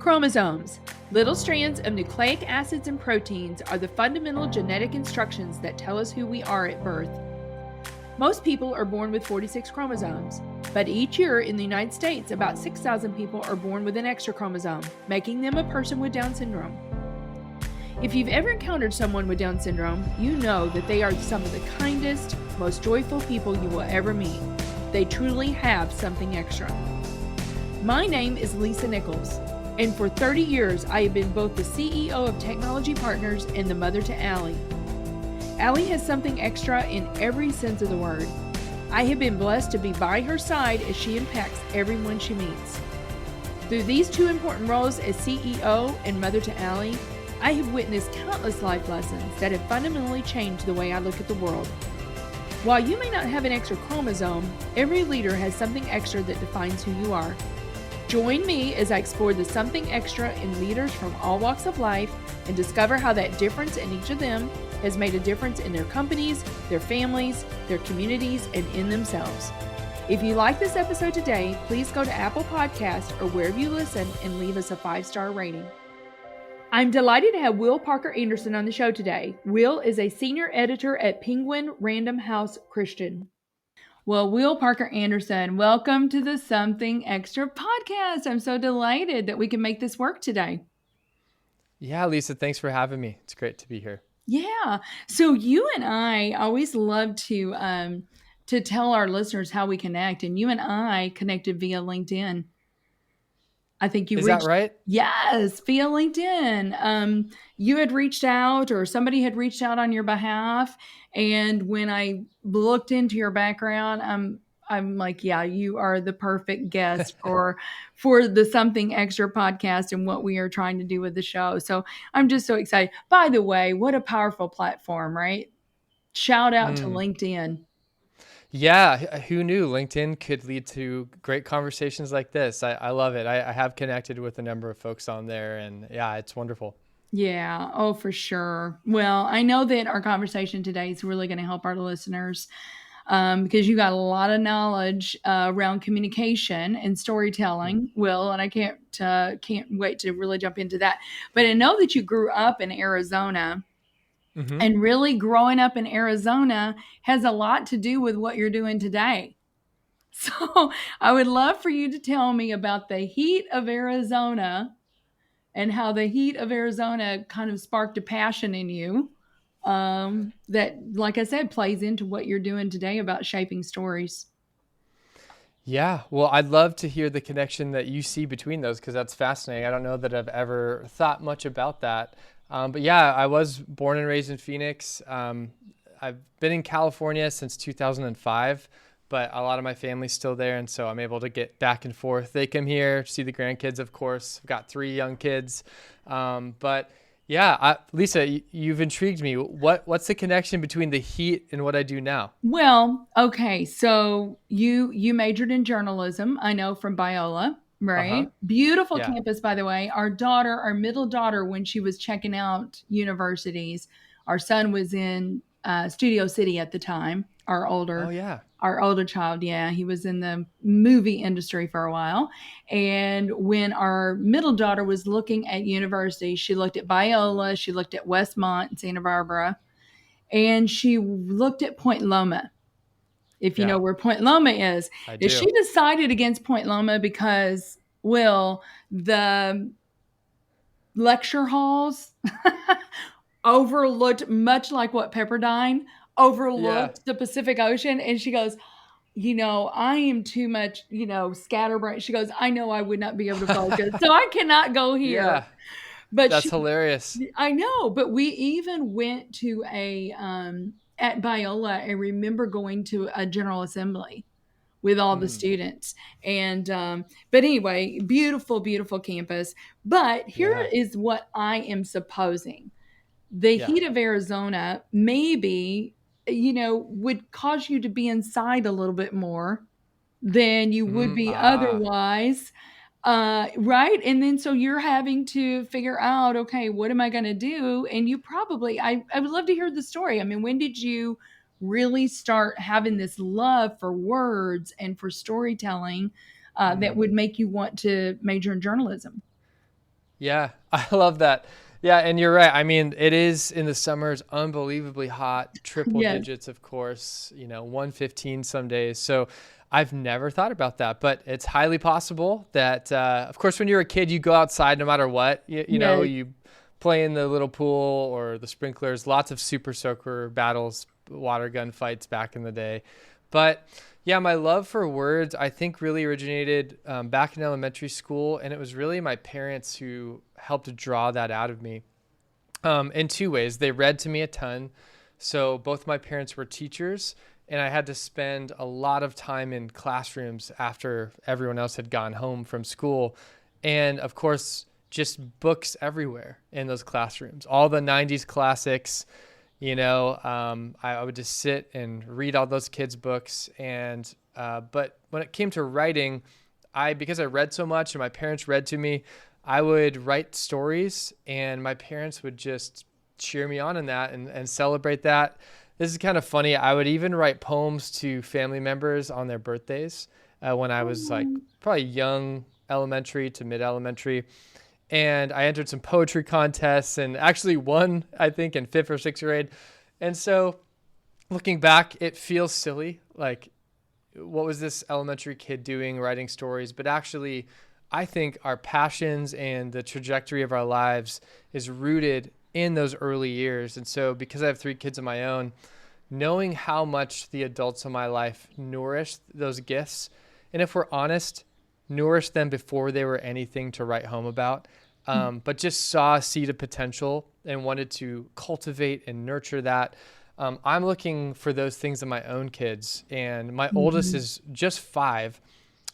Chromosomes. Little strands of nucleic acids and proteins are the fundamental genetic instructions that tell us who we are at birth. Most people are born with 46 chromosomes, but each year in the United States, about 6,000 people are born with an extra chromosome, making them a person with Down syndrome. If you've ever encountered someone with Down syndrome, you know that they are some of the kindest, most joyful people you will ever meet. They truly have something extra. My name is Lisa Nichols, and for 30 years I have been both the CEO of Technology Partners and the mother to Allie. Allie has something extra in every sense of the word. I have been blessed to be by her side as she impacts everyone she meets. Through these two important roles as CEO and mother to Allie, I have witnessed countless life lessons that have fundamentally changed the way I look at the world. While you may not have an extra chromosome, every leader has something extra that defines who you are. Join me as I explore the something extra in leaders from all walks of life and discover how that difference in each of them has made a difference in their companies, their families, their communities, and in themselves. If you like this episode today, please go to Apple Podcasts or wherever you listen and leave us a 5-star rating. I'm delighted to have Will Parker Anderson on the show today. Will is a senior editor at Penguin Random House Christian. Well, Will Parker Anderson, welcome to the Something Extra podcast. I'm so delighted that we can make this work today. Yeah, Lisa, thanks for having me. It's great to be here. Yeah. So you and I always love to tell our listeners how we connect, and you and I connected via LinkedIn. I think you Is reached, that right? yes, via LinkedIn. You had reached out, or somebody had reached out on your behalf. And when I looked into your background, I'm like, yeah, you are the perfect guest for the Something Extra podcast and what we are trying to do with the show. So I'm just so excited. By the way, what a powerful platform, right? Shout out to LinkedIn. Yeah, who knew LinkedIn could lead to great conversations like this? I love it. I have connected with a number of folks on there, and yeah, it's wonderful. Yeah, oh, for sure. Well, I know that our conversation today is really going to help our listeners because you got a lot of knowledge around communication and storytelling, Will, and I can't wait to really jump into that. But I know that you grew up in Arizona. Mm-hmm. And really growing up in Arizona has a lot to do with what you're doing today. So I would love for you to tell me about the heat of Arizona and how the heat of Arizona kind of sparked a passion in you that, like I said, plays into what you're doing today about shaping stories. Yeah, well, I'd love to hear the connection that you see between those because that's fascinating. I don't know that I've ever thought much about that. But yeah, I was born and raised in Phoenix. I've been in California since 2005, but a lot of my family's still there. And so I'm able to get back and forth. They come here, see the grandkids, of course. I've got 3 young kids. But yeah, Lisa, you've intrigued me. What's the connection between the heat and what I do now? Well, okay. So you majored in journalism, I know, from Biola. Right. Beautiful Yeah. campus, by the way. Our middle daughter, when she was checking out universities, our son was in Studio City at the time. Oh, yeah. Our older child. Yeah. He was in the movie industry for a while. And when our middle daughter was looking at university, she looked at Biola, she looked at Westmont and Santa Barbara, and she looked at Point Loma. If you know where Point Loma is. I do. She decided against Point Loma because, Will, the lecture halls overlooked, much like what Pepperdine overlooked the Pacific Ocean. And she goes, I am too much, scatterbrained. She goes, I know I would not be able to focus, so I cannot go here. Yeah. But that's hilarious. I know, but we even went to at Biola, I remember going to a General Assembly with all the students. And, but anyway, beautiful, beautiful campus. But here is what I am supposing. The heat of Arizona maybe, would cause you to be inside a little bit more than you would be otherwise. Right. And then so you're having to figure out, okay, what am I going to do? And you probably, I would love to hear the story. I mean, when did you really start having this love for words and for storytelling that would make you want to major in journalism? Yeah, I love that. Yeah, and you're right. I mean, it is in the summers unbelievably hot, triple Yes. digits, of course, 115 some days. So I've never thought about that, but it's highly possible that, of course, when you're a kid, you go outside no matter what. Yes. You play in the little pool or the sprinklers, lots of super soaker battles, water gun fights back in the day. But yeah, my love for words, I think, really originated back in elementary school. And it was really my parents who helped draw that out of me in two ways. They read to me a ton. So both my parents were teachers, and I had to spend a lot of time in classrooms after everyone else had gone home from school. And of course, just books everywhere in those classrooms, all the 90s classics. I would just sit and read all those kids' books. And but when it came to writing, because I read so much and my parents read to me, I would write stories, and my parents would just cheer me on in that and celebrate that. This is kind of funny. I would even write poems to family members on their birthdays when I was like Oh, probably young elementary to mid elementary. And I entered some poetry contests and actually won, I think, in fifth or sixth grade. And so looking back, it feels silly. Like, what was this elementary kid doing writing stories? But actually, I think our passions and the trajectory of our lives is rooted in those early years. And so, because I have three kids of my own, knowing how much the adults in my life nourished those gifts, and if we're honest, nourished them before they were anything to write home about, but just saw a seed of potential and wanted to cultivate and nurture that. I'm looking for those things in my own kids, and my oldest mhm. is just 5,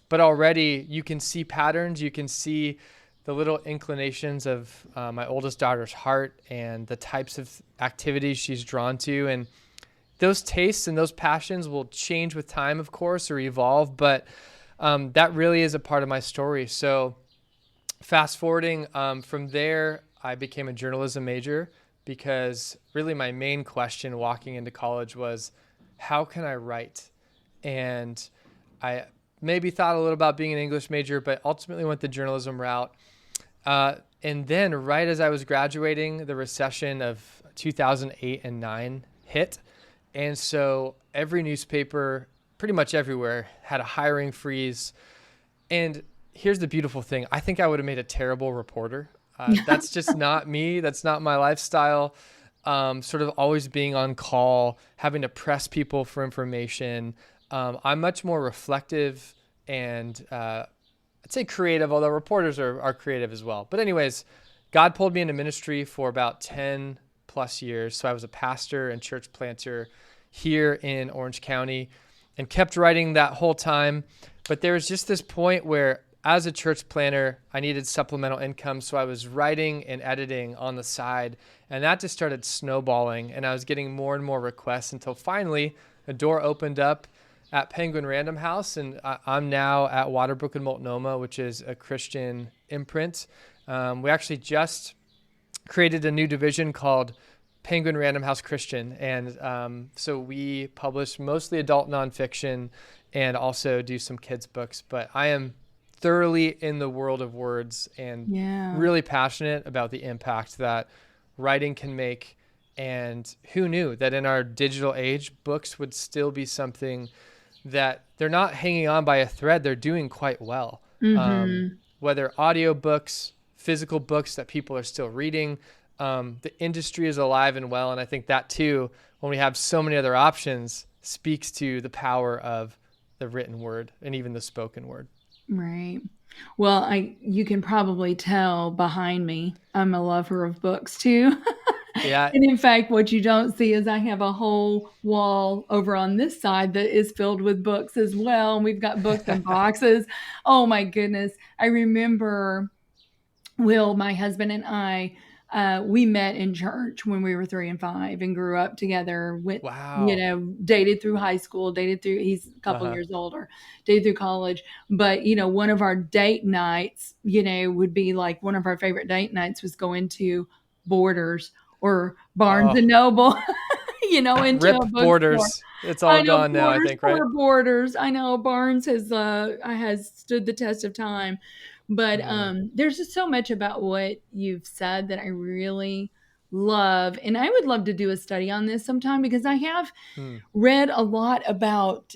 but already you can see patterns. You can see the little inclinations of my oldest daughter's heart and the types of activities she's drawn to. And those tastes and those passions will change with time, of course, or evolve, but that really is a part of my story. So fast forwarding from there, I became a journalism major because really my main question walking into college was, how can I write? And I maybe thought a little about being an English major, but ultimately went the journalism route. And then right as I was graduating, the recession of 2008 and 9 hit. And so every newspaper, pretty much everywhere, had a hiring freeze. And here's the beautiful thing. I think I would have made a terrible reporter. That's just not me. That's not my lifestyle. Sort of always being on call, having to press people for information. I'm much more reflective and I'd say creative, although reporters are creative as well. But anyways, God pulled me into ministry for about 10 plus years. So I was a pastor and church planter here in Orange County and kept writing that whole time. But there was just this point where as a church planter, I needed supplemental income. So I was writing and editing on the side, and that just started snowballing. And I was getting more and more requests until finally a door opened up at Penguin Random House. And I'm now at Waterbrook and Multnomah, which is a Christian imprint. We actually just created a new division called Penguin Random House Christian. And so we publish mostly adult nonfiction and also do some kids' books. But I am thoroughly in the world of words and Yeah. really passionate about the impact that writing can make. And who knew that in our digital age, books would still be something that they're not hanging on by a thread. They're doing quite well. Mm-hmm. Whether audio books, physical books that people are still reading, the industry is alive and well. And I think that too, when we have so many other options, speaks to the power of the written word and even the spoken word. Right. Well, you can probably tell behind me, I'm a lover of books too. Yeah. And in fact, what you don't see is I have a whole wall over on this side that is filled with books as well. And we've got books and boxes. Oh my goodness. I remember Will, my husband, and I, we met in church when we were 3 and 5 and grew up together. Went, Wow. dated through high school, dated through. He's a couple Uh-huh. years older, dated through college. But one of our date nights, would be like one of our favorite date nights was going to Borders or Barnes and Oh, Noble, into a rip bookstore. Borders. It's all I know gone now, I Borders think, right? for Borders. I know Barnes has stood the test of time, But Mm. there's just so much about what you've said that I really love. And I would love to do a study on this sometime because I have Mm. read a lot about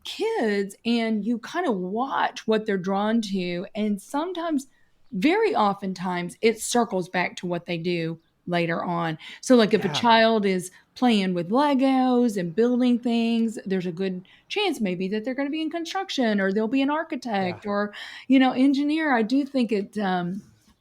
kids, and you kind of watch what they're drawn to. And sometimes, very oftentimes, it circles back to what they do later on. So, like if a Yeah. child is playing with Legos and building things, there's a good chance maybe that they're going to be in construction, or they'll be an Yeah. architect, or, engineer. I do think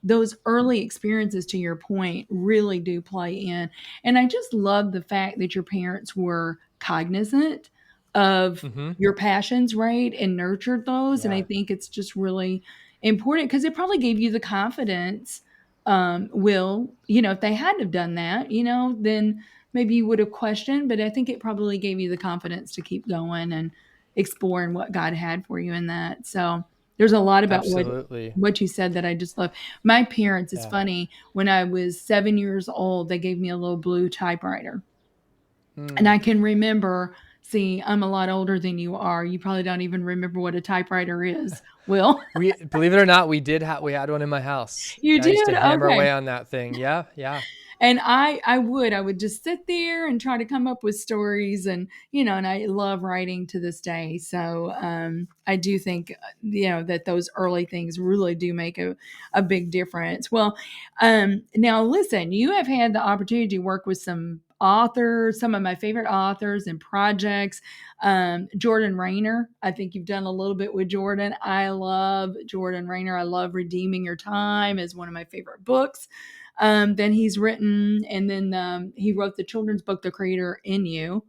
those early experiences, to your point, really do play in. And I just love the fact that your parents were cognizant of Mm-hmm. your passions, right? And nurtured those. And I Yeah. think it's just really important because it probably gave you the confidence. If they hadn't have done that, then maybe you would have questioned, but I think it probably gave you the confidence to keep going and exploring what God had for you in that. So there's a lot about Absolutely. what you said that I just love. My parents, it's Yeah. funny, when I was 7 years old, they gave me a little blue typewriter. And Mm. I can remember, see, I'm a lot older than you are. You probably don't even remember what a typewriter is. Will, We, believe it or not, we had one in my house. you I used did? to hammer Okay. away on that thing. Yeah. Yeah. And I would just sit there and try to come up with stories, and and I love writing to this day. So I do think that those early things really do make a big difference. Well, now listen, you have had the opportunity to work with some authors, some of my favorite authors and projects. Jordan Rayner, I think you've done a little bit with Jordan. I love Jordan Rayner. I love Redeeming Your Time is one of my favorite books that he's written. And then he wrote the children's book, The Creator in You.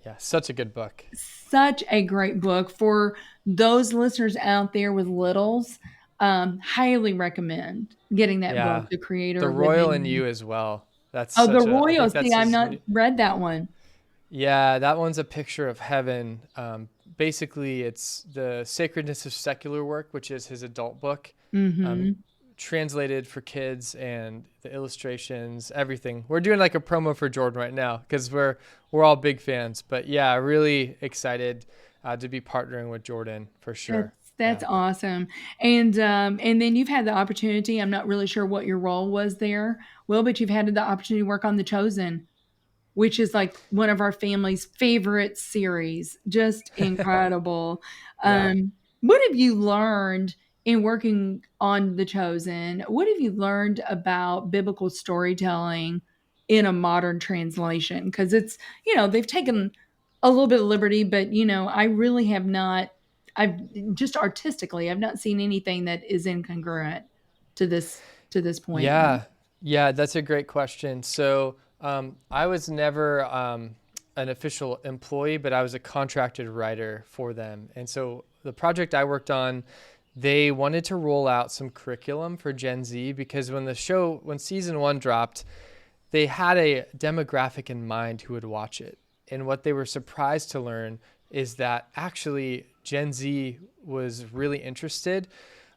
Yeah. Such a good book. Such a great book for those listeners out there with littles. Highly recommend getting that book, Yeah. The Creator The Royal Within in You. You as well. That's Oh, The such a, I Royal. think See, that's I've his not new, read that one. yeah, that one's a picture of heaven. Basically, it's the sacredness of secular work, which is his adult book, um, Mm-hmm. translated for kids, and the illustrations, everything. We're doing like a promo for Jordan right now because we're all big fans. But yeah, really excited to be partnering with Jordan for That's sure. that's Yeah. awesome. And then you've had the opportunity, I'm not really sure what your role was there, Will, but you've had the opportunity to work on The Chosen, which is like one of our family's favorite series. Just incredible. Yeah. What have you learned in working on The Chosen? What have you learned about biblical storytelling in a modern translation? Because they've taken a little bit of liberty, but I really have not, I've just artistically, I've not seen anything that is incongruent to this point. Yeah, yeah, that's a great question. So I was never an official employee, but I was a contracted writer for them. And so the project I worked on, they wanted to roll out some curriculum for Gen Z because when season one dropped, they had a demographic in mind who would watch it. And what they were surprised to learn is that actually Gen Z was really interested.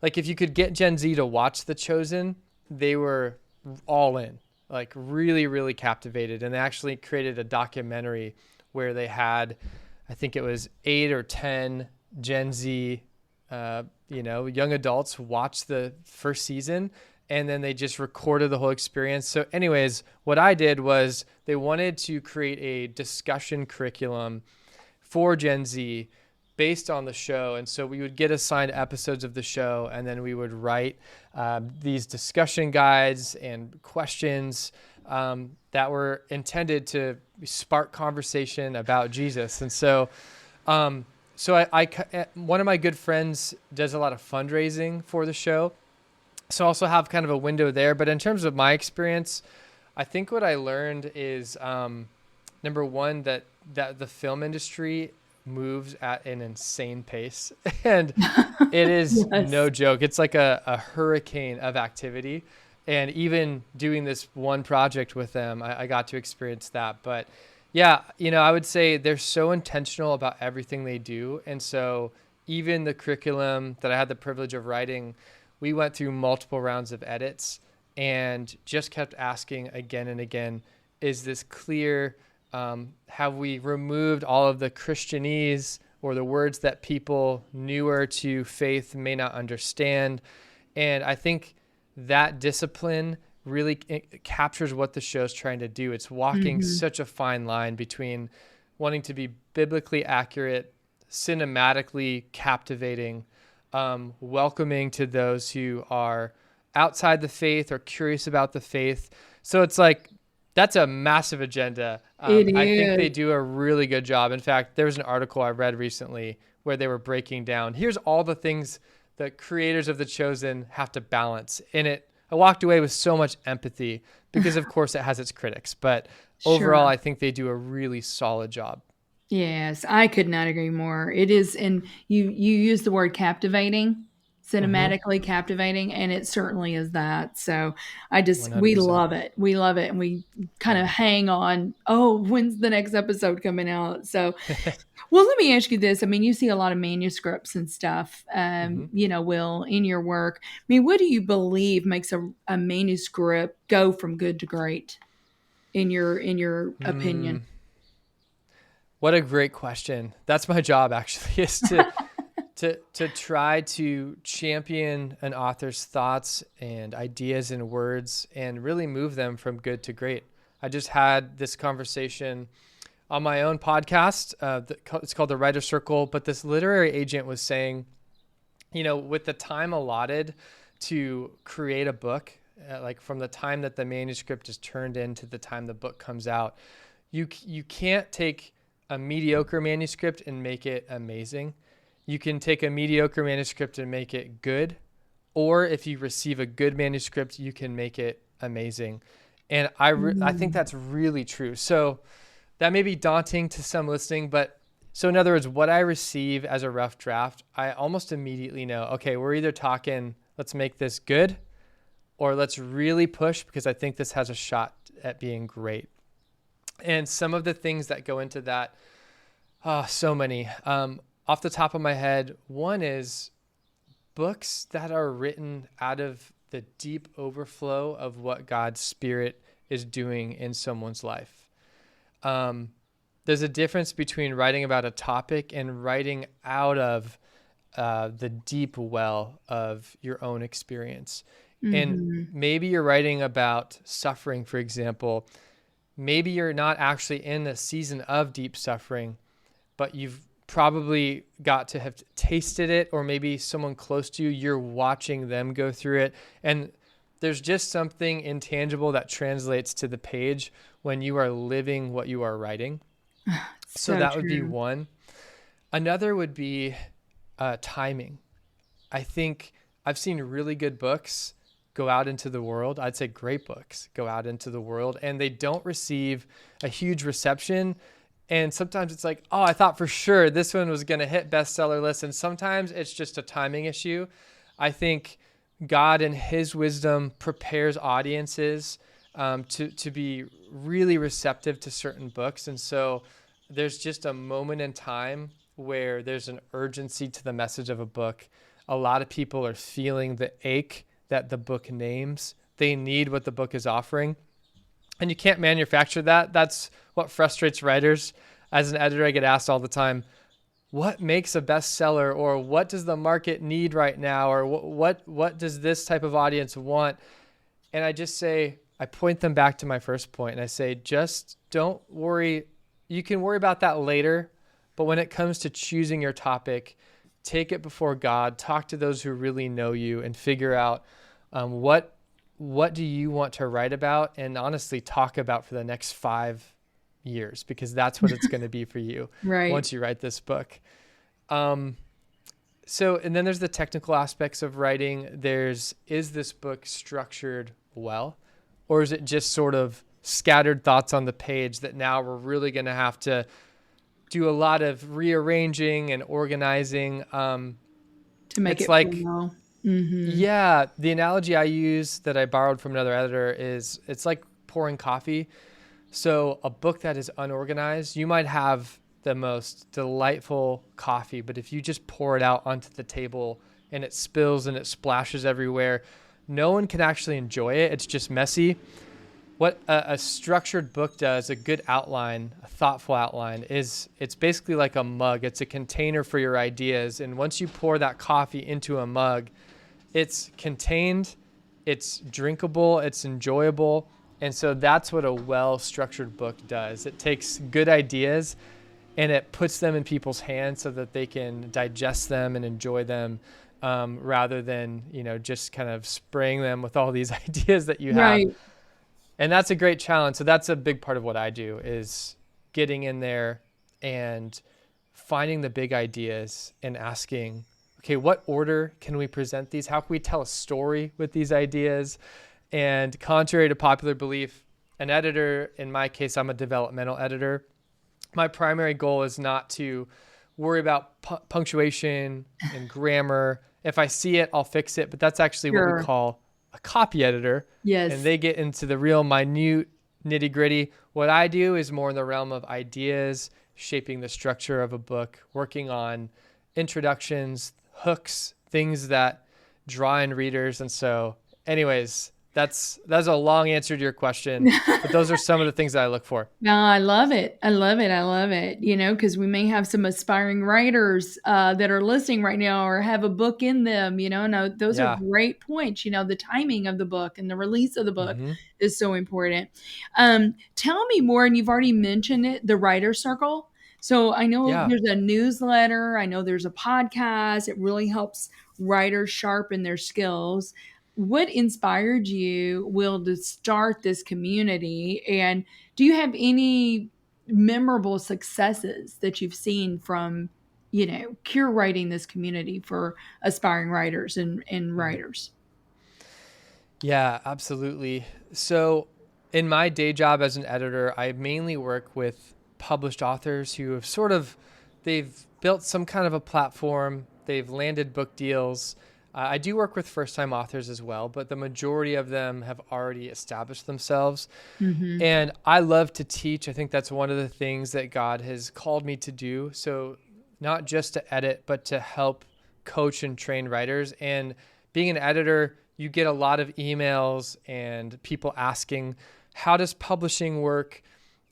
Like if you could get Gen Z to watch The Chosen, they were all in, like really, really captivated. And they actually created a documentary where they had, I think it was 8 or 10 Gen Z, young adults watch the first season, and then they just recorded the whole experience. So anyways, what I did was they wanted to create a discussion curriculum for Gen Z based on the show. And so we would get assigned episodes of the show, and then we would write these discussion guides and questions that were intended to spark conversation about Jesus. And so, one of my good friends does a lot of fundraising for the show. So I also have kind of a window there. But in terms of my experience, I think what I learned is number one, that the film industry moves at an insane pace. And it is Yes. no joke. It's like a hurricane of activity. And even doing this one project with them, I got to experience that. But yeah, I would say they're so intentional about everything they do. And so even the curriculum that I had the privilege of writing, we went through multiple rounds of edits and just kept asking again and again, is this clear? Have we removed all of the Christianese or the words that people newer to faith may not understand. And I think that discipline really captures what the show's trying to do. It's walking such a fine line between wanting to be biblically accurate, cinematically captivating, welcoming to those who are outside the faith or curious about the faith. So it's like, that's a massive agenda. I think they do a really good job. In fact, there was an article I read recently where they were breaking down, here's all the things the creators of The Chosen have to balance. And I walked away with so much empathy because, of course, it has its critics. But overall, I think they do a really solid job. Yes, I could not agree more. It is, and you use the word captivating, cinematically captivating, and it certainly is that. So we 100%. love it. We love it, and we kind of hang on. Oh, when's the next episode coming out? So, well, let me ask you this. I mean, you see a lot of manuscripts and stuff, Will, in your work. I mean, what do you believe makes a manuscript go from good to great, in your opinion? What a great question. That's my job, actually, is to try to champion an author's thoughts and ideas and words and really move them from good to great. I just had this conversation on my own podcast. It's called The Writer's Circle, but this literary agent was saying, with the time allotted to create a book, like from the time that the manuscript is turned in to the time the book comes out, you can't take a mediocre manuscript and make it amazing. You can take a mediocre manuscript and make it good, or if you receive a good manuscript, you can make it amazing. And I think that's really true. So that may be daunting to some listening, but so in other words, what I receive as a rough draft, I almost immediately know, okay, we're either talking, let's make this good, or let's really push because I think this has a shot at being great. And some of the things that go into that, so many. Off the top of my head, one is books that are written out of the deep overflow of what God's Spirit is doing in someone's life. There's a difference between writing about a topic and writing out of the deep well of your own experience. And maybe you're writing about suffering, for example. Maybe you're not actually in a season of deep suffering, but you've probably got to have tasted it, or maybe someone close to you, you're watching them go through it. And there's just something intangible that translates to the page when you are living what you are writing. So that would be one. Another would be timing. I think I've seen really good books go out into the world. I'd say great books go out into the world and they don't receive a huge reception. And sometimes it's like, oh, I thought for sure this one was going to hit bestseller lists. And sometimes it's just a timing issue. I think God in his wisdom prepares audiences to be really receptive to certain books. And so there's just a moment in time where there's an urgency to the message of a book. A lot of people are feeling the ache that the book names. They need what the book is offering. And you can't manufacture that. That's what frustrates writers. As an editor, I get asked all the time, what makes a bestseller, or what does the market need right now? Or what does this type of audience want? And I just say, I point them back to my first point and I say, just don't worry. You can worry about that later. But when it comes to choosing your topic, take it before God, talk to those who really know you, and figure out what do you want to write about, and honestly talk about for the next 5 years, because that's what it's going to be for you right. once you write this book. And then there's the technical aspects of writing. Is this book structured well, or is it just sort of scattered thoughts on the page that now we're really going to have to do a lot of rearranging and organizing to make it like well. Yeah, the analogy I use that I borrowed from another editor is it's like pouring coffee. So a book that is unorganized, you might have the most delightful coffee, but if you just pour it out onto the table and it spills and it splashes everywhere, no one can actually enjoy it. It's just messy. What a structured book does, a good outline, a thoughtful outline, is it's basically like a mug. It's a container for your ideas. And once you pour that coffee into a mug, it's contained, it's drinkable, it's enjoyable. And so that's what a well-structured book does. It takes good ideas and it puts them in people's hands so that they can digest them and enjoy them, rather than, just kind of spraying them with all these ideas that you have. Right. And that's a great challenge. So that's a big part of what I do, is getting in there and finding the big ideas and asking, okay, what order can we present these? How can we tell a story with these ideas? And contrary to popular belief, an editor, in my case, I'm a developmental editor. My primary goal is not to worry about punctuation and grammar. If I see it, I'll fix it. But that's actually what we Sure. call a copy editor. Yes. And they get into the real minute nitty gritty. What I do is more in the realm of ideas, shaping the structure of a book, working on introductions, hooks, things that draw in readers. And so anyways, that's a long answer to your question, but those are some of the things that I look for. No, I love it. I love it. I love it. Because we may have some aspiring writers that are listening right now or have a book in them, and those are Yeah. great points. The timing of the book and the release of the book Mm-hmm. is so important. Tell me more, and you've already mentioned it, the writer circle. So I know Yeah. there's a newsletter. I know there's a podcast. It really helps writers sharpen their skills. What inspired you, Will, to start this community? And do you have any memorable successes that you've seen from, curating this community for aspiring writers and Mm-hmm. writers? Yeah, absolutely. So in my day job as an editor, I mainly work with published authors who have they've built some kind of a platform, they've landed book deals. I do work with first-time authors as well, but the majority of them have already established themselves. Mm-hmm. And I love to teach. I think that's one of the things that God has called me to do. So not just to edit, but to help coach and train writers. And being an editor, you get a lot of emails and people asking, how does publishing work?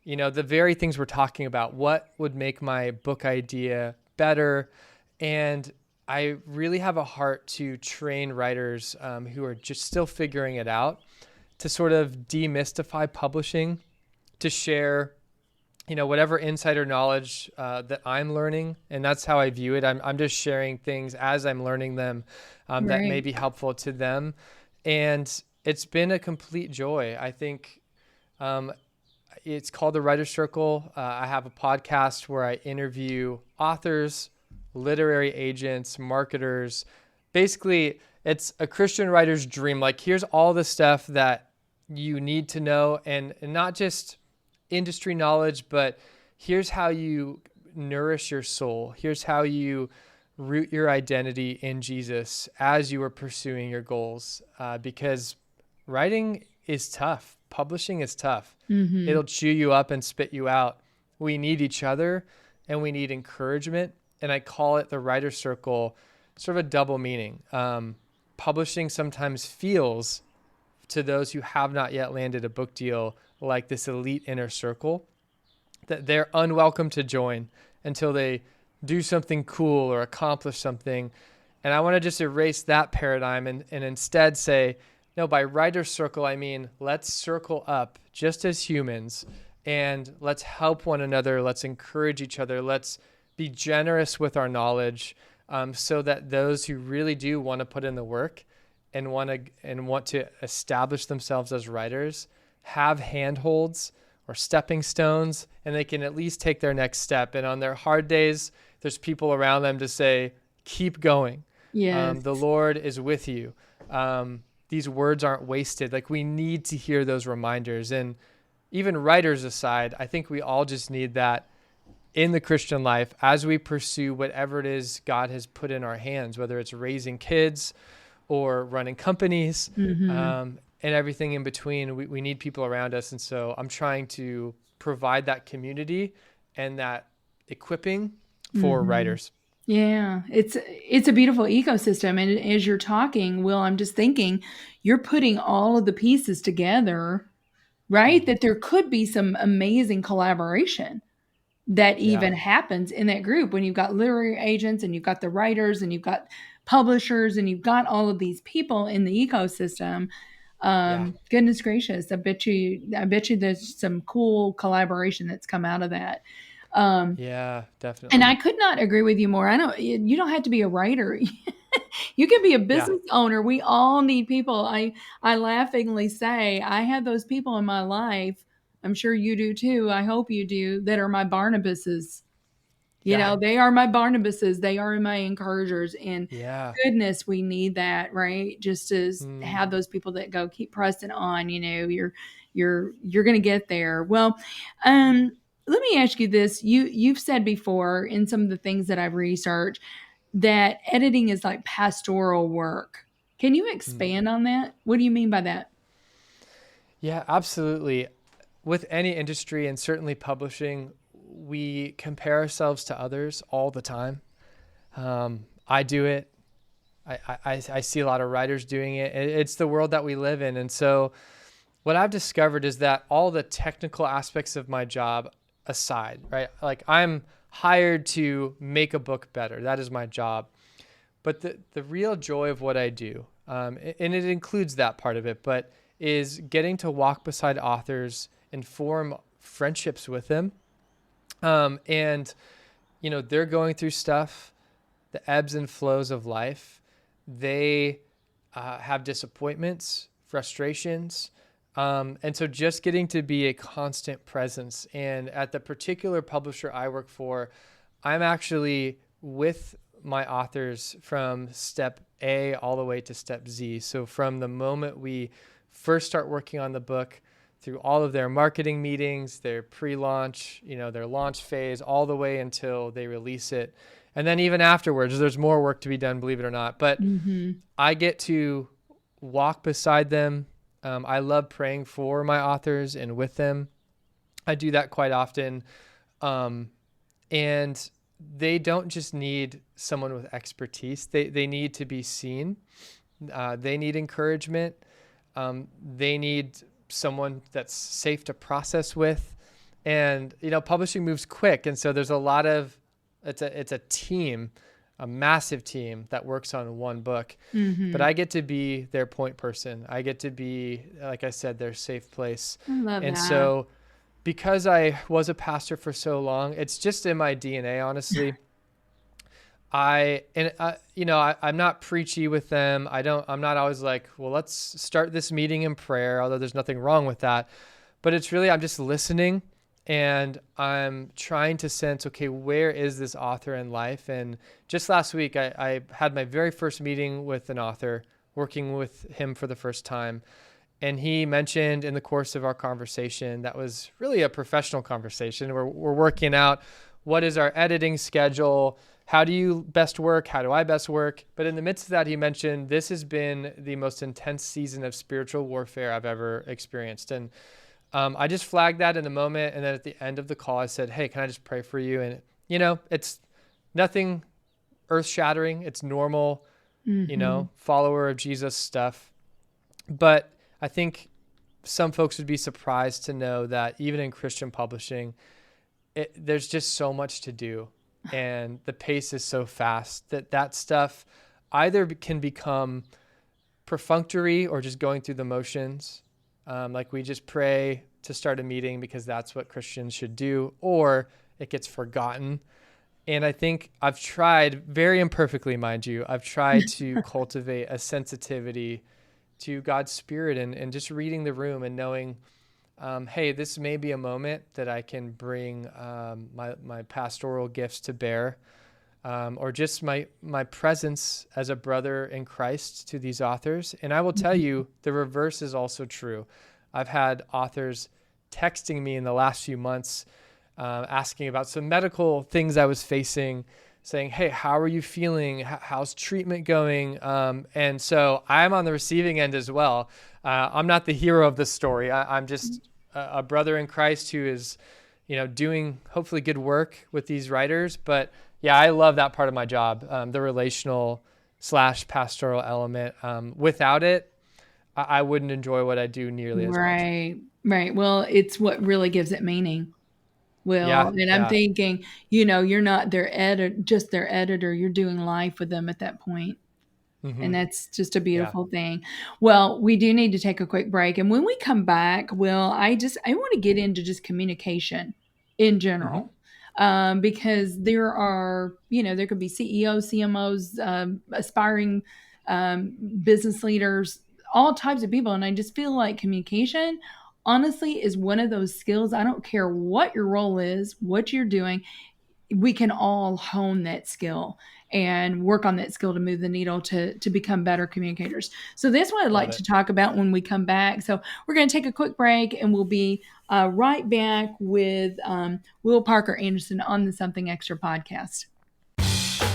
The very things we're talking about, what would make my book idea better? And I really have a heart to train writers who are just still figuring it out, to sort of demystify publishing, to share, whatever insider knowledge that I'm learning. And that's how I view it. I'm just sharing things as I'm learning them, that may Right. be helpful to them. And it's been a complete joy. I think it's called the Writer's Circle. I have a podcast where I interview authors, literary agents, marketers. Basically, it's a Christian writer's dream. Like, here's all the stuff that you need to know, and not just industry knowledge, but here's how you nourish your soul. Here's how you root your identity in Jesus as you are pursuing your goals. Because writing is tough. Publishing is tough. Mm-hmm. It'll chew you up and spit you out. We need each other and we need encouragement. And I call it the writer's circle, sort of a double meaning. Publishing sometimes feels, to those who have not yet landed a book deal, like this elite inner circle that they're unwelcome to join until they do something cool or accomplish something. And I want to just erase that paradigm and instead say, no, by writer's circle, I mean, let's circle up just as humans and let's help one another. Let's encourage each other. Let's be generous with our knowledge, so that those who really do want to put in the work and want to establish themselves as writers have handholds or stepping stones, and they can at least take their next step. And on their hard days, there's people around them to say, keep going. Yes. The Lord is with you. These words aren't wasted. Like, we need to hear those reminders. And even writers aside, I think we all just need that in the Christian life as we pursue whatever it is God has put in our hands, whether it's raising kids or running companies, Mm-hmm. and everything in between. We need people around us. And so I'm trying to provide that community and that equipping for Mm-hmm. writers. Yeah, it's a beautiful ecosystem. And as you're talking, Will, I'm just thinking you're putting all of the pieces together right? Mhm. That there could be some amazing collaboration that Yeah. even happens in that group when you've got literary agents and you've got the writers and you've got publishers and you've got all of these people in the ecosystem. Yeah. Goodness gracious, I bet you there's some cool collaboration that's come out of that. Um, Yeah, and definitely. I could not agree with you more. I don't, you don't have to be a writer. You can be a Yeah. business owner. We all need people. I laughingly say I have those people in my life. I'm sure you do too. I hope you do, that are my Barnabases. You Yeah. know, they are my Barnabases. They are my encouragers. And Yeah. goodness, we need that, right? Just to Mm. have those people that go, keep pressing on. You know, you're going to get there. Well, um, let me ask you this. You've said before in some of the things that I've researched that editing is like pastoral work. Can you Mm. expand on that? What do you mean by that? Yeah, absolutely. With any industry and certainly publishing, we compare ourselves to others all the time. I do it. I see a lot of writers doing it. It's the world that we live in. And so what I've discovered is that all the technical aspects of my job aside, right? Like I'm hired to make a book better. That is my job. But the real joy of what I do, and it includes that part of it, but is getting to walk beside authors and form friendships with them. And, they're going through stuff, the ebbs and flows of life. They have disappointments, frustrations. And so just getting to be a constant presence. And at the particular publisher I work for, I'm actually with my authors from step A all the way to step Z. So from the moment we first start working on the book through all of their marketing meetings, their pre-launch, their launch phase, all the way until they release it. And then even afterwards, there's more work to be done, believe it or not. But Mm-hmm. I get to walk beside them. I love praying for my authors and with them. I do that quite often. Um, and they don't just need someone with expertise. They need to be seen. They need encouragement. They need someone that's safe to process with. And, publishing moves quick. And so there's a lot of, it's a team, a massive team that works on one book. But Mm-hmm. I get to be their point person. I get to be, like I said, their safe place. I love And that. so because I was a pastor for so long, it's just in my DNA, honestly. I'm not preachy with them. I'm not always like, well, let's start this meeting in prayer, although there's nothing wrong with that. But it's really, I'm just listening and I'm trying to sense, okay, where is this author in life? And just last week, I had my very first meeting with an author, working with him for the first time. And he mentioned in the course of our conversation, that was really a professional conversation. We're working out what is our editing schedule? How do you best work? How do I best work? But in the midst of that, he mentioned this has been the most intense season of spiritual warfare I've ever experienced. And I just flagged that in the moment. And then at the end of the call, I said, hey, can I just pray for you? And, it's nothing earth shattering. It's normal, Mm-hmm. follower of Jesus stuff. But I think some folks would be surprised to know that even in Christian publishing, there's just so much to do. And the pace is so fast that stuff either can become perfunctory or just going through the motions. Like we just pray to start a meeting because that's what Christians should do, or it gets forgotten. And I think I've tried, very imperfectly, mind you, I've tried to cultivate a sensitivity to God's Spirit and just reading the room and knowing, hey, this may be a moment that I can bring my pastoral gifts to bear, or just my presence as a brother in Christ to these authors. And I will tell you, the reverse is also true. I've had authors texting me in the last few months, asking about some medical things I was facing, saying, hey, how are you feeling? How's treatment going? And so I'm on the receiving end as well. I'm not the hero of the story. I'm just a brother in Christ who is, doing hopefully good work with these writers. But yeah, I love that part of my job, the relational / pastoral element. Without it, I wouldn't enjoy what I do nearly as much. Right. Right. Well, it's what really gives it meaning. Will, Yeah, and I'm yeah. thinking, you're not just their editor. You're doing life with them at that point. And Hmm. that's just a Yeah. beautiful thing. Well, we do need to take a quick break. And when we come back, Will, I want to get into just communication in Hmm. general. Because there could be CEOs, CMOs, aspiring business leaders, all types of people. And I just feel like communication, honestly, is one of those skills. I don't care what your role is, what you're doing, we can all hone that skill and work on that skill to move the needle to become better communicators. So that's what I'd Love like it. to talk about when we come back. So we're going to take a quick break and we'll be right back with Will Parker Anderson on the Something Extra podcast.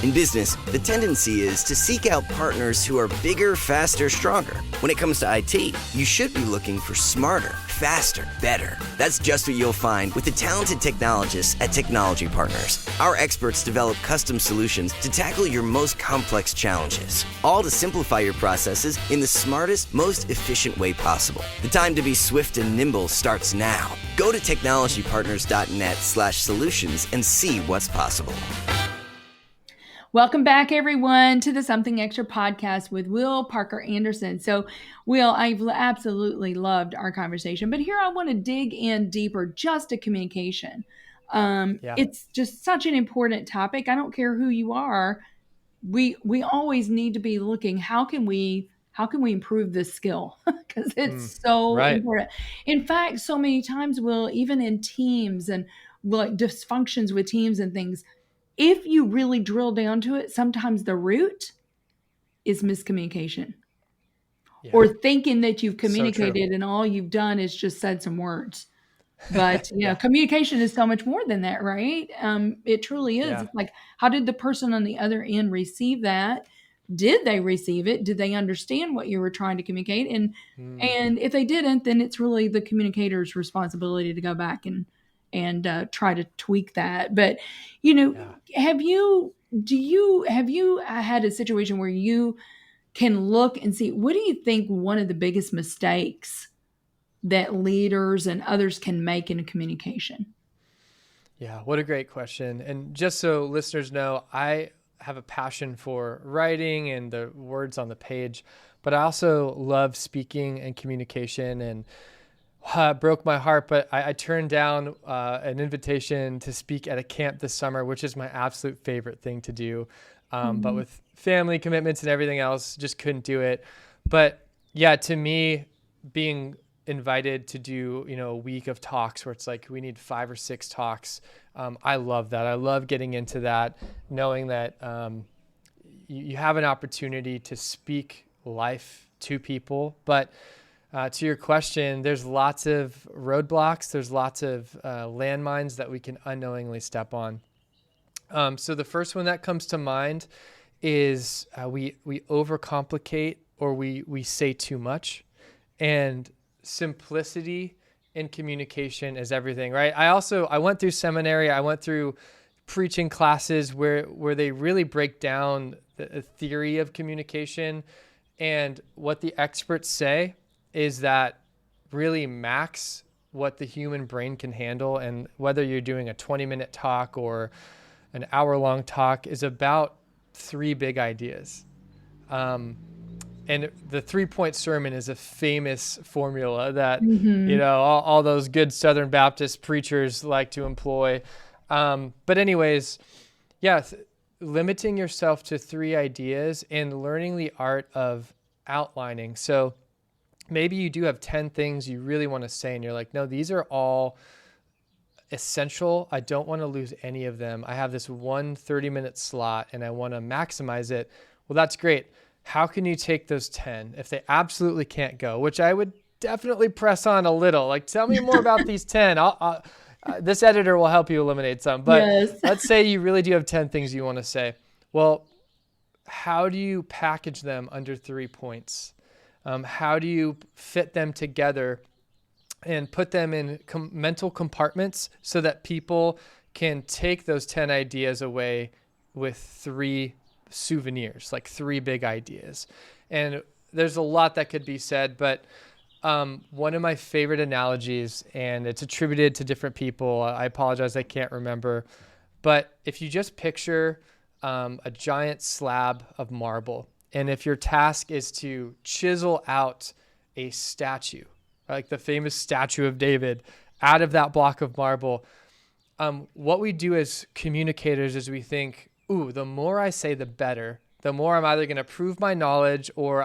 In business, the tendency is to seek out partners who are bigger, faster, stronger. When it comes to IT, you should be looking for smarter, faster, better. That's just what you'll find with the talented technologists at Technology Partners. Our experts develop custom solutions to tackle your most complex challenges, all to simplify your processes in the smartest, most efficient way possible. The time to be swift and nimble starts now. Go to technologypartners.net/solutions and see what's possible. Welcome back, everyone, to the Something Extra podcast with Will Parker Anderson. So, Will, I've absolutely loved our conversation, but here I want to dig in deeper just to communication. Yeah. It's just such an important topic. I don't care who you are. We always need to be looking, how can we improve this skill? Because Mm. it's so Right. important. In fact, so many times, Will, even in teams and like dysfunctions with teams and things, if you really drill down to it, sometimes the root is miscommunication Yeah. or thinking that you've So true. communicated and all you've done is just said some words. But Yeah. communication is so much more than that, right? It truly is. Yeah. It's like, how did the person on the other end receive that? Did they receive it? Did they understand what you were trying to communicate? And Mm. and if they didn't, then it's really the communicator's responsibility to go back and try to tweak that. But you know, Yeah. have you had a situation where you can look and see, what do you think one of the biggest mistakes that leaders and others can make in a communication? Yeah, what a great question. And just so listeners know, I have a passion for writing and the words on the page, but I also love speaking and communication, and it broke my heart, but I turned down an invitation to speak at a camp this summer, which is my absolute favorite thing to do. But Mhm. with family commitments and everything else, just couldn't do it. But yeah, to me, being invited to do, a week of talks where it's like we need 5 or 6 talks. I love that. I love getting into that, knowing that you have an opportunity to speak life to people. But to your question, there's lots of roadblocks. There's lots of landmines that we can unknowingly step on. So the first one that comes to mind is we overcomplicate, or we say too much, and simplicity in communication is everything, right? I went through seminary. I went through preaching classes where they really break down the theory of communication, and what the experts say is that really max what the human brain can handle, and whether you're doing a 20-minute talk or an hour-long talk, is about 3 big ideas. And the 3-point sermon is a famous formula that, Mhm. all those good Southern Baptist preachers like to employ. But anyways, yeah, limiting yourself to 3 ideas and learning the art of outlining. So maybe you do have 10 things you really want to say, and you're like, no, these are all essential. I don't want to lose any of them. I have this one 30-minute slot and I want to maximize it. Well, that's great. How can you take those 10 if they absolutely can't go, which I would definitely press on a little, like, tell me more about these 10. This editor will help you eliminate some, but Yes. let's say you really do have 10 things you want to say. Well, how do you package them under 3 points? How do you fit them together and put them in mental compartments so that people can take those 10 ideas away with 3 souvenirs, like 3 big ideas? And there's a lot that could be said, but one of my favorite analogies, and it's attributed to different people. I apologize, I can't remember. But if you just picture a giant slab of marble, and if your task is to chisel out a statue, like the famous statue of David, out of that block of marble, what we do as communicators is we think, ooh, the more I say, the better. The more I'm either going to prove my knowledge, or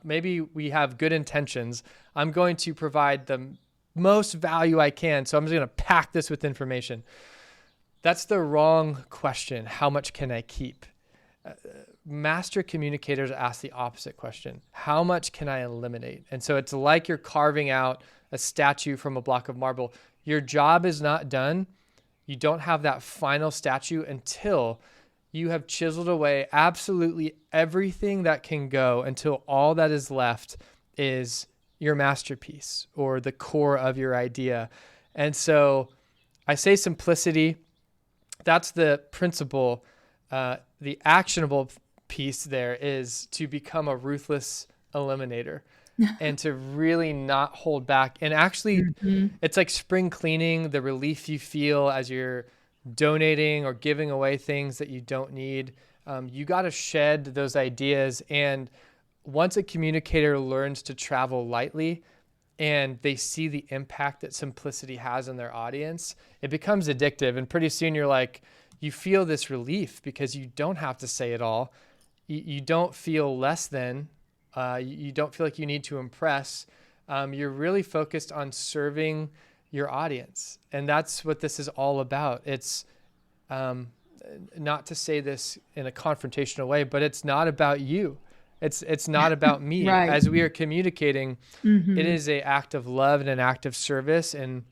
maybe we have good intentions. I'm going to provide the most value I can. So I'm just going to pack this with information. That's the wrong question. How much can I keep? Master communicators ask the opposite question. How much can I eliminate? And so it's like you're carving out a statue from a block of marble. Your job is not done. You don't have that final statue until you have chiseled away absolutely everything that can go, until all that is left is your masterpiece or the core of your idea. And so I say simplicity. That's the principle. The actionable piece there is to become a ruthless eliminator and to really not hold back. And actually, it's like spring cleaning, the relief you feel as you're donating or giving away things that you don't need. You got to shed those ideas. And once a communicator learns to travel lightly and they see the impact that simplicity has on their audience, it becomes addictive. And pretty soon you're like, you feel this relief because you don't have to say it all. You don't feel less than. You don't feel like you need to impress. You're really focused on serving your audience. And that's what this is all about. It's not to say this in a confrontational way, but it's not about you. It's not about me. Right. As we are communicating, it is an act of love and an act of service. And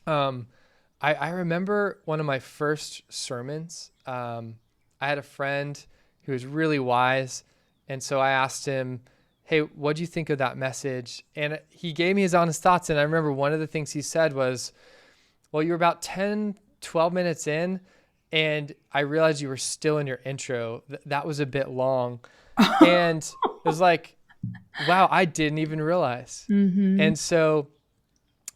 I remember one of my first sermons. I had a friend who was really wise. And so I asked him, hey, what do you think of that message? And he gave me his honest thoughts. And I remember one of the things he said was, well, you were about 10, 12 minutes in, and I realized you were still in your intro. That was a bit long. And it was like, wow, I didn't even realize. And so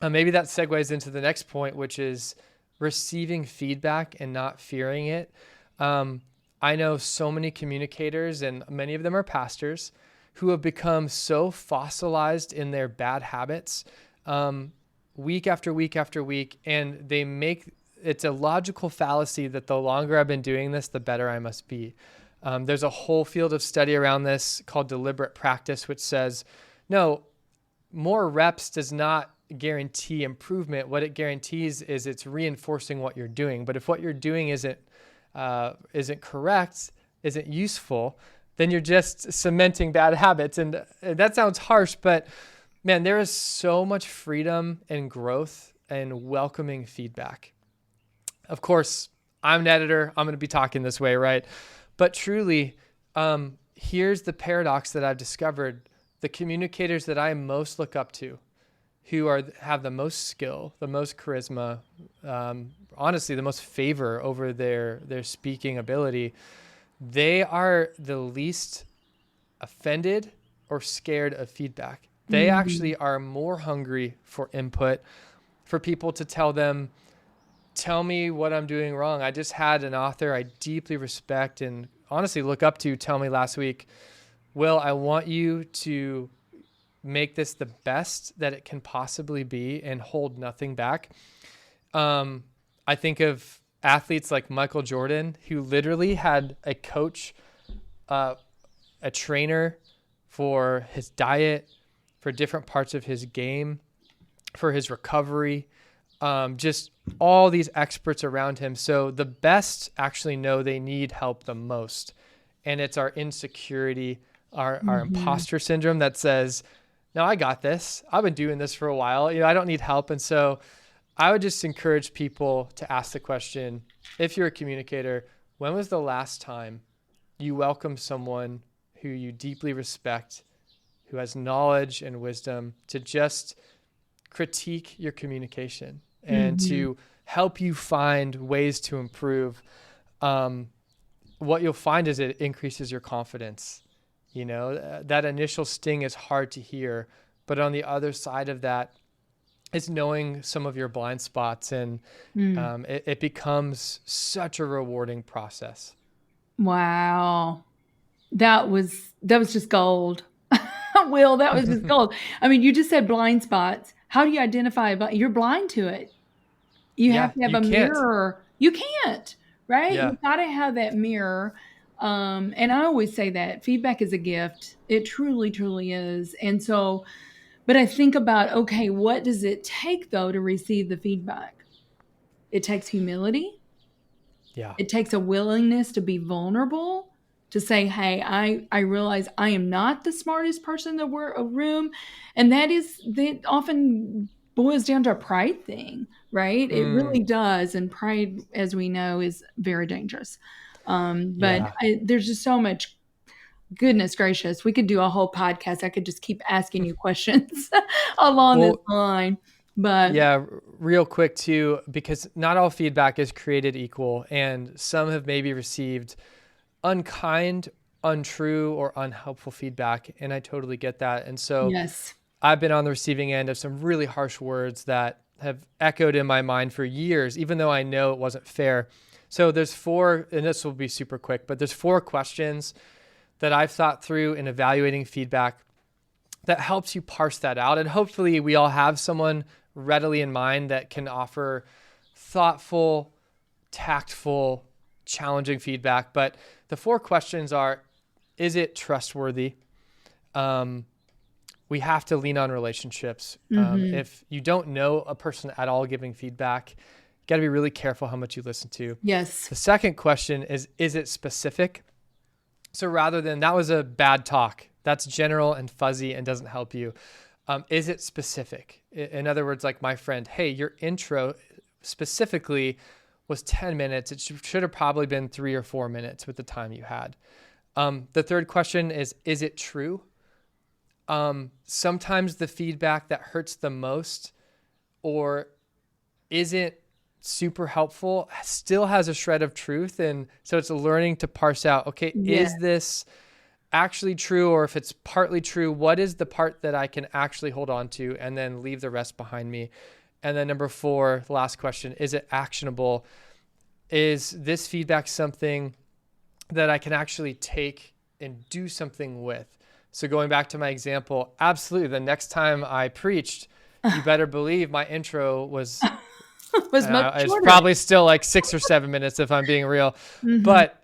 maybe that segues into the next point, which is receiving feedback and not fearing it. I know so many communicators, and many of them are pastors, who have become so fossilized in their bad habits week after week after week. And it's a logical fallacy that the longer I've been doing this, the better I must be. There's a whole field of study around this called deliberate practice, which says, no, more reps does not guarantee improvement. What it guarantees is it's reinforcing what you're doing. But if what you're doing isn't correct, isn't useful, then you're just cementing bad habits. And that sounds harsh, but man, there is so much freedom and growth and welcoming feedback. Of course, I'm an editor. I'm going to be talking this way, right? But truly, here's the paradox that I've discovered. The communicators that I most look up to, who have the most skill, the most charisma, honestly, the most favor over their speaking ability, they are the least offended or scared of feedback. They actually are more hungry for input, for people to tell them, tell me what I'm doing wrong. I just had an author I deeply respect and honestly look up to tell me last week, Will, I want you to make this the best that it can possibly be and hold nothing back. I think of athletes like Michael Jordan, who literally had a coach, a trainer for his diet, for different parts of his game, for his recovery, just all these experts around him. So the best actually know they need help the most. And it's our insecurity, our imposter syndrome that says, no, I got this. I've been doing this for a while. I don't need help. And so I would just encourage people to ask the question, if you're a communicator, when was the last time you welcomed someone who you deeply respect, who has knowledge and wisdom, to just critique your communication and to help you find ways to improve? What you'll find is it increases your confidence. That initial sting is hard to hear, but on the other side of that, it's knowing some of your blind spots, and it becomes such a rewarding process. Wow. That was just gold. Will, that was just gold. I mean, you just said blind spots. How do you identify? You're blind to it. You have to have you a can't. mirror. You can't, right? Yeah. You got to have that mirror. And I always say that feedback is a gift. It truly, truly is. And so, but I think about, okay, what does it take though to receive the feedback? It takes humility. Yeah. It takes a willingness to be vulnerable, to say, hey, I realize I am not the smartest person in the room. And that often boils down to a pride thing, right? It really does. And pride, as we know, is very dangerous. There's just so much. Goodness gracious, we could do a whole podcast. I could just keep asking you questions along this line. But yeah, real quick too, because not all feedback is created equal, and some have maybe received unkind, untrue, or unhelpful feedback. And I totally get that. And so yes, I've been on the receiving end of some really harsh words that have echoed in my mind for years, even though I know it wasn't fair. So there's 4, and this will be super quick, but there's 4 questions that I've thought through in evaluating feedback that helps you parse that out. And hopefully we all have someone readily in mind that can offer thoughtful, tactful, challenging feedback. But the 4 questions are, is it trustworthy? We have to lean on relationships. If you don't know a person at all giving feedback, you got to be really careful how much you listen to. yes, The second question is it specific? So rather than that was a bad talk, that's general and fuzzy and doesn't help you. Is it specific? In other words, like my friend, hey, your intro specifically was 10 minutes. It should have probably been 3 or 4 minutes with the time you had. The third question is it true? Sometimes the feedback that hurts the most or isn't super helpful still has a shred of truth. And so it's learning to parse out, okay, is this actually true? Or if it's partly true, what is the part that I can actually hold on to and then leave the rest behind me? And then number 4, the last question, is it actionable? Is this feedback something that I can actually take and do something with? So going back to my example, absolutely. The next time I preached, you better believe my intro was was much it's shorter. probably still like 6 or 7 minutes if I'm being real, but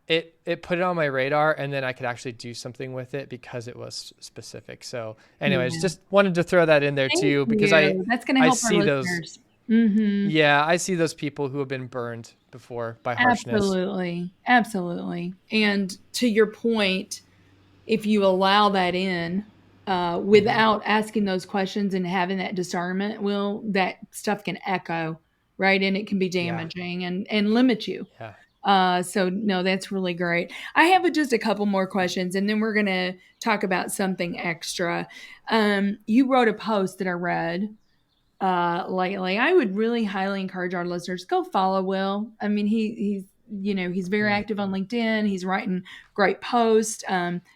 it put it on my radar, and then I could actually do something with it because it was specific. So anyways, just wanted to throw that in there too, because that's going to help see our those. listeners. Yeah, I see those people who have been burned before by harshness. Absolutely. And to your point, if you allow that in without asking those questions and having that discernment, that stuff can echo, right? And it can be damaging and limit you. Yeah. So no, that's really great. I have just a couple more questions, and then we're going to talk about something extra. You wrote a post that I read lately. I would really highly encourage our listeners, go follow Will. I mean, he's very active on LinkedIn. He's writing great posts.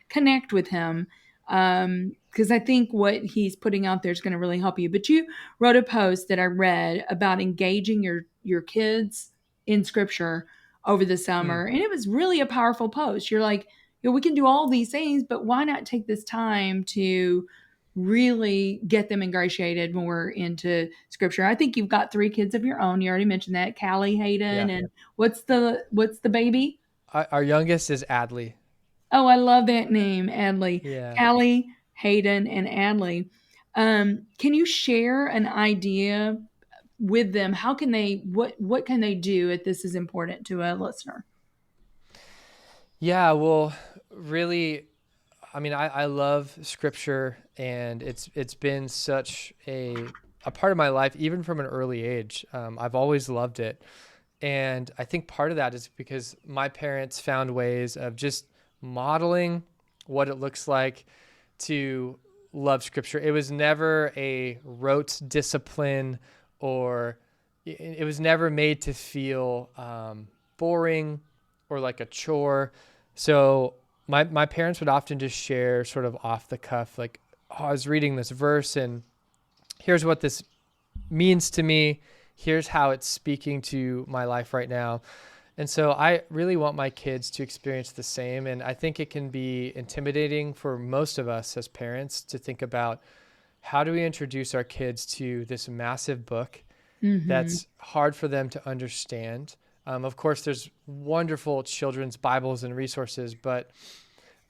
Connect with him. Because I think what he's putting out there is going to really help you. But you wrote a post that I read about engaging your kids in scripture over the summer. And it was really a powerful post. You're like, we can do all these things, but why not take this time to really get them ingratiated more into scripture? I think you've got 3 kids of your own. You already mentioned that, Callie, Hayden, and what's the baby? Our youngest is Adley. Oh, I love that name, Adley. Yeah. Callie, Hayden, and Adley. Can you share an idea with them? How can they, what can they do if this is important to a listener? Yeah, well, really, I mean, I love scripture, and it's been such a part of my life, even from an early age. I've always loved it. And I think part of that is because my parents found ways of just modeling what it looks like to love scripture. It was never a rote discipline, or it was never made to feel boring or like a chore. So my parents would often just share sort of off the cuff, like, oh, I was reading this verse and here's what this means to me. Here's how it's speaking to my life right now. And so I really want my kids to experience the same. And I think it can be intimidating for most of us as parents to think about, how do we introduce our kids to this massive book that's hard for them to understand? Of course, there's wonderful children's Bibles and resources, but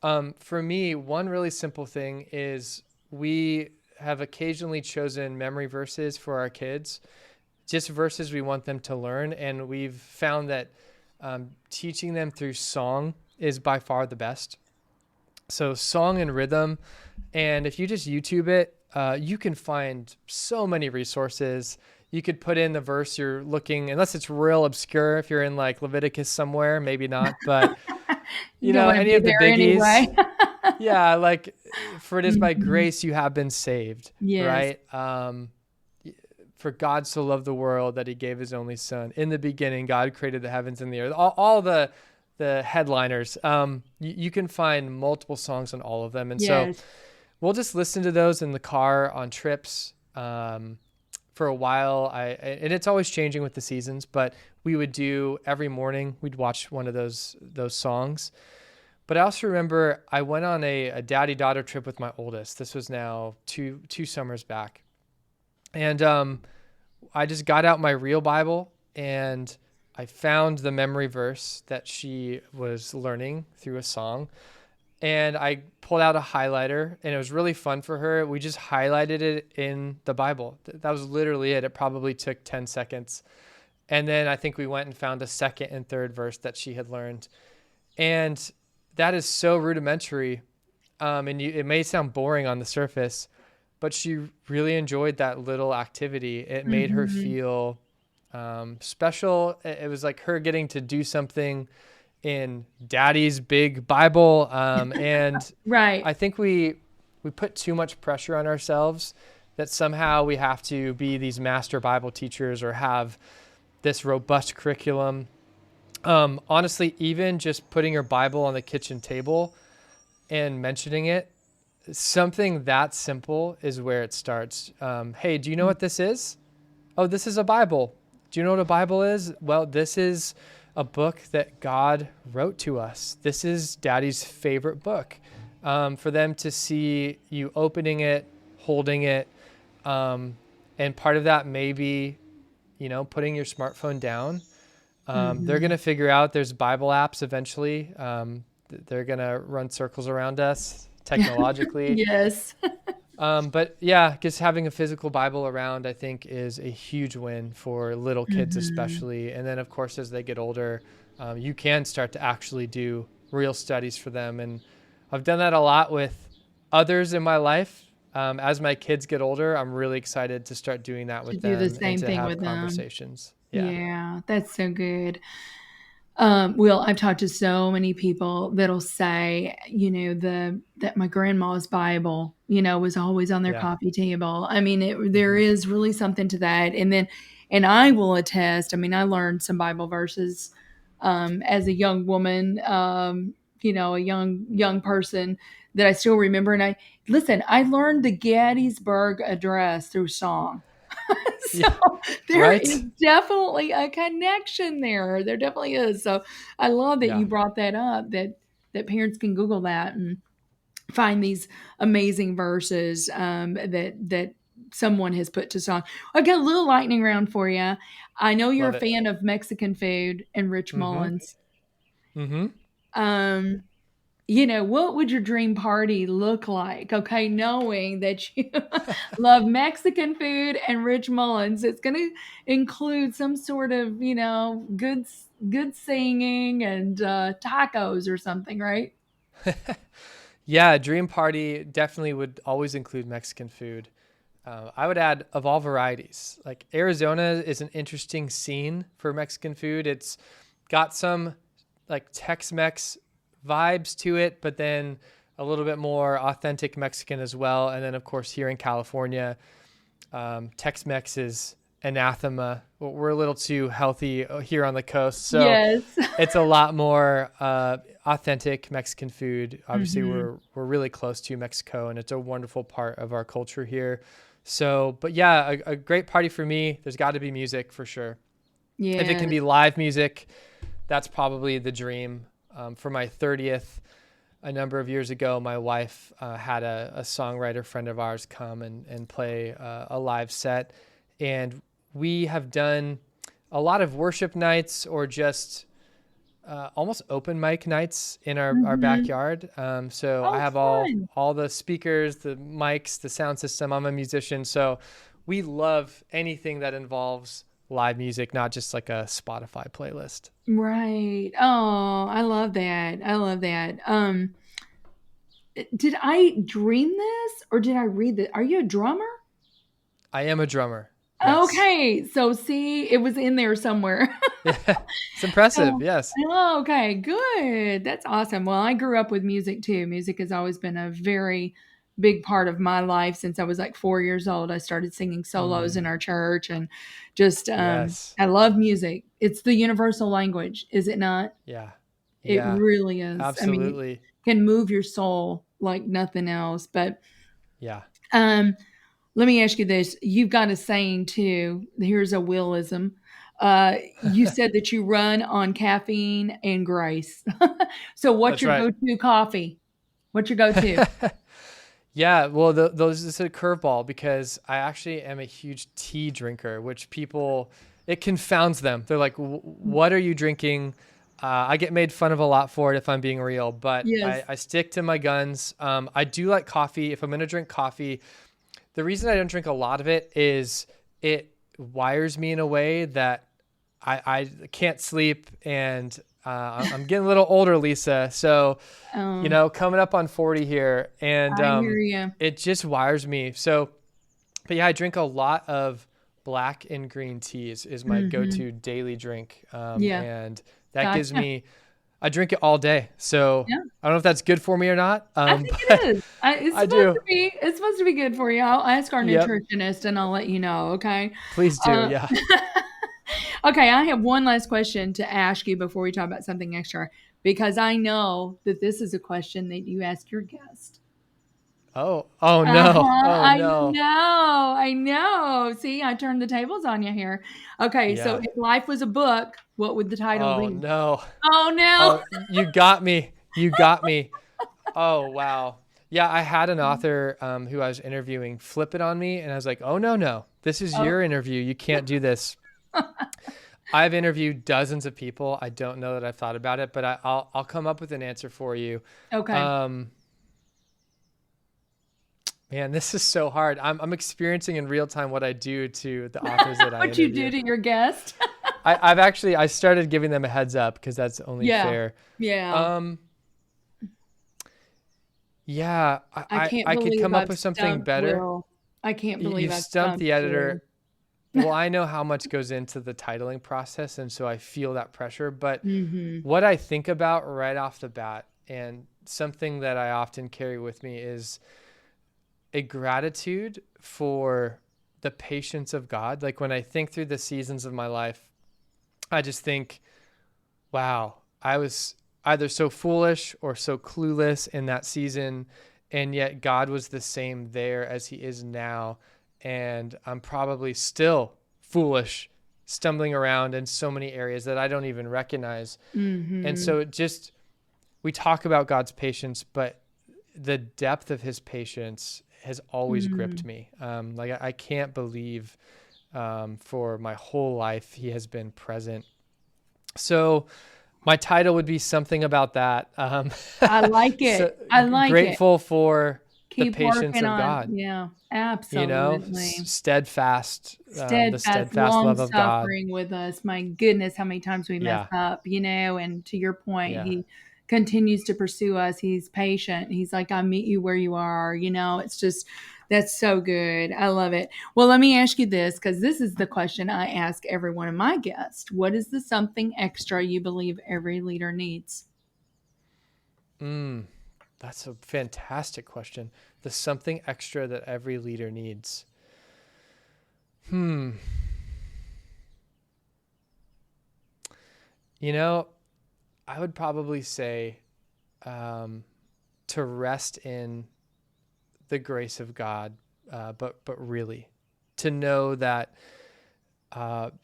for me, one really simple thing is we have occasionally chosen memory verses for our kids, just verses we want them to learn. And we've found that teaching them through song is by far the best. So song and rhythm. And if you just YouTube it, you can find so many resources. You could put in the verse you're looking, unless it's real obscure. If you're in like Leviticus somewhere, maybe not, but you know, any of the biggies. Anyway. Yeah. Like, for it is by grace you have been saved, right? For God so loved the world that he gave his only son. In the beginning, God created the heavens and the earth. All the headliners. You can find multiple songs on all of them. And so we'll just listen to those in the car on trips. For a while, and it's always changing with the seasons, but we would do every morning, we'd watch one of those songs. But I also remember I went on a daddy-daughter trip with my oldest. This was now two summers back. And I just got out my real Bible and I found the memory verse that she was learning through a song. And I pulled out a highlighter, and it was really fun for her. We just highlighted it in the Bible. That was literally it. It probably took 10 seconds. And then I think we went and found a second and third verse that she had learned. And that is so rudimentary. It may sound boring on the surface, but she really enjoyed that little activity. It made her feel special. It was like her getting to do something in daddy's big Bible. And right. I think we put too much pressure on ourselves that somehow we have to be these master Bible teachers or have this robust curriculum. Honestly, even just putting your Bible on the kitchen table and mentioning it, something that simple is where it starts. Hey, do you know what this is? Oh, this is a Bible. Do you know what a Bible is? Well, this is a book that God wrote to us. This is daddy's favorite book. For them to see you opening it, holding it. And part of that may be, putting your smartphone down. They're going to figure out there's Bible apps eventually. They're going to run circles around us technologically. Yes. But yeah, just having a physical Bible around, I think, is a huge win for little kids especially. And then, of course, as they get older, you can start to actually do real studies for them. And I've done that a lot with others in my life. As my kids get older, I'm really excited to start doing that with them. Do the same and to thing have with conversations. them. Yeah, that's so good. Will, I've talked to so many people that'll say, that my grandma's Bible, was always on their coffee table. I mean, there is really something to that. And I will attest, I learned some Bible verses, as a young woman, a young person that I still remember. And I learned the Gettysburg Address through song. So there is definitely a connection there. There definitely is. So I love that you brought that up, that parents can Google that and find these amazing verses that someone has put to song. I got a little lightning round for you. I know you're a fan of Mexican food and Rich Mullins. What would your dream party look like? Okay, knowing that you love Mexican food and Rich Mullins, it's going to include some sort of, good singing and tacos or something, right? Yeah, a dream party definitely would always include Mexican food. I would add of all varieties. Like Arizona is an interesting scene for Mexican food. It's got some like Tex-Mex vibes to it, but then a little bit more authentic Mexican as well. And then of course here in California, Tex-Mex is anathema. We're a little too healthy here on the coast. So Yes. it's a lot more authentic Mexican food. Obviously, Mm-hmm. we're really close to Mexico, and it's a wonderful part of our culture here. So, but yeah, a great party for me. There's got to be music for sure. If it Yeah. can be live music, that's probably the dream. For my 30th, a number of years ago, my wife had a songwriter friend of ours come and play a live set. And we have done a lot of worship nights or just almost open mic nights in our Mm-hmm. backyard. So I Oh, have fun. all the speakers, the mics, the sound system. I'm a musician. So we love anything that involves live music, not just like a Spotify playlist. Right. Oh, I love that. I love that. Did I dream this or did I read this? Are you a drummer? I am a drummer. Yes. Okay. So see, it was in there somewhere. Yeah. It's impressive. So, Yes. oh, okay, good. That's awesome. Well, I grew up with music too. Music has always been a very big part of my life since I was like 4 years old. I started singing solos in Mm, our church and just yes. I love music. It's the universal language, is it not? Yeah. It Yeah. really is. I mean, it Absolutely. can move your soul like nothing else. But Yeah. um let me ask you this. You've got a saying too. Here's a Willism. You said that you run on caffeine and grace. So what's That's your right. go-to coffee? What's your go-to? Yeah, well, those is a curveball because I actually am a huge tea drinker, which people, it confounds them. They're like, "What are you drinking?" I get made fun of a lot for it if I'm being real, but Yes. I stick to my guns. I do like coffee. If I'm going to drink coffee, the reason I don't drink a lot of it is it wires me in a way that I can't sleep, and I'm getting a little older, Lisa. So, Um, coming up on 40 here, and I hear you. it just wires me. So, but yeah, I drink a lot of black and green teas is my Hmm. go-to daily drink, Yeah. and that gives Gotcha. me. I drink it all day, so Yeah. I don't know if that's good for me or not, I think but it is. It's I supposed do. to be. It's supposed to be good for you. I'll ask our Yep, nutritionist and I'll let you know. Okay. please do. Uh, Yeah. okay. I have one last question to ask you before we talk about something extra, because I know that this is a question that you ask your guest. Oh no. Uh-huh. Oh I no. know. I know. See, I turned the tables on you here. Okay. So Yeah. if life was a book, what would the title Oh be? no. Oh, no. Oh, you got me. You got me. Oh wow. Yeah, I had an author who I was interviewing flip it on me, and I was like, "Oh no, no, this is Oh, your interview. You can't do this." I've interviewed dozens of people. I don't know that I've thought about it, but I'll come up with an answer for you. okay. Um, Man, this is so hard. I'm experiencing in real time what I do to the authors that I What you do interview. to your guest? I started giving them a heads up because that's only Yeah. fair. Yeah. Um, yeah, I can't I could believe come up I've with something stumped better. Will. I can't believe You've I've stumped stumped the Will. editor. Well, I know how much goes into the titling process, and so I feel that pressure. But Mhm. what I think about right off the bat, and something that I often carry with me, is a gratitude for the patience of God. Like when I think through the seasons of my life, I just think, wow, I was either so foolish or so clueless in that season. And yet God was the same there as he is now. And I'm probably still foolish, stumbling around in so many areas that I don't even recognize. And Mhm. so we talk about God's patience, but the depth of his patience has always gripped Mm. me. Like I can't believe for my whole life he has been present. So my title would be something about that. I like So it. I like it. grateful for the Keep patience working of on God. yeah, absolutely. Steadfast, the Steadfast, steadfast long love of God. suffering with us. My goodness, how many times we mess Yeah, up, and to your point, yeah. he continues to pursue us. He's patient. He's like, I meet you where you are. It's just, that's so good. I love it. Well, let me ask you this, because this is the question I ask every one of my guests. What is the something extra you believe every leader needs? Mm, that's a fantastic question. The something extra that every leader needs. Hmm. You know, I would probably say to rest in the grace of God, but really to know that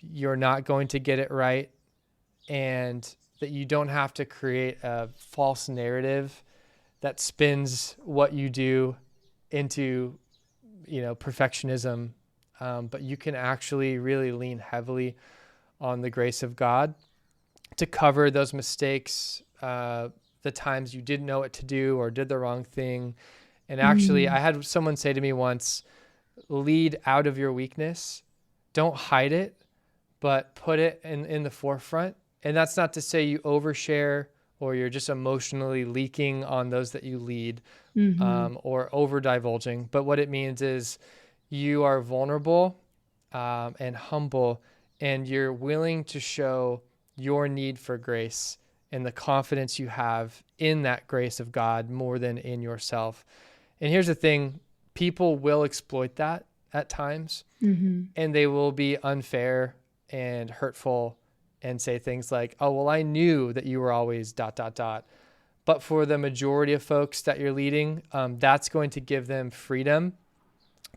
you're not going to get it right, and that you don't have to create a false narrative that spins what you do into, perfectionism. But you can actually really lean heavily on the grace of God to cover those mistakes, the times you didn't know what to do or did the wrong thing. And actually, I had someone say to me once, lead out of your weakness. Don't hide it, but put it in the forefront. And that's not to say you overshare or you're just emotionally leaking on those that you lead, or over divulging. But what it means is you are vulnerable and humble, and you're willing to show your need for grace and the confidence you have in that grace of God more than in yourself. And here's the thing, people will exploit that at times, and they will be unfair and hurtful and say things like, oh, well, I knew that you were always ... But for the majority of folks that you're leading, that's going to give them freedom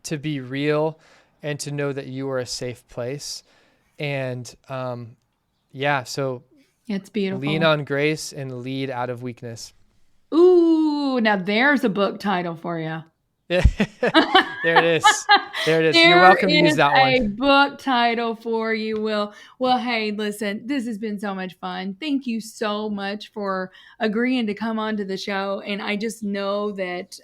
to be real and to know that you are a safe place. And so it's beautiful. Lean on grace and lead out of weakness. Ooh, now there's a book title for you. There it is. There it is. You're welcome to use that one. A book title for you, Will. Well, hey, listen, this has been so much fun. Thank you so much for agreeing to come onto the show. And I just know that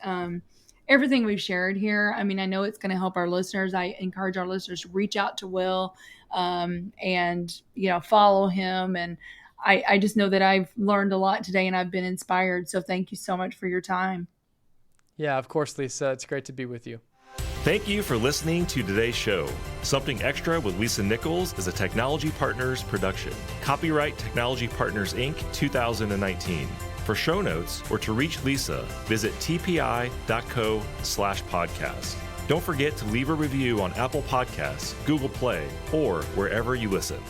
everything we've shared here, I mean, I know it's going to help our listeners. I encourage our listeners to reach out to Will and, follow him. And I just know that I've learned a lot today and I've been inspired. So thank you so much for your time. Yeah, of course, Lisa. It's great to be with you. Thank you for listening to today's show. Something Extra with Lisa Nichols is a Technology Partners production. Copyright Technology Partners, Inc. 2019. For show notes or to reach Lisa, visit tpi.co/podcast. Don't forget to leave a review on Apple Podcasts, Google Play, or wherever you listen.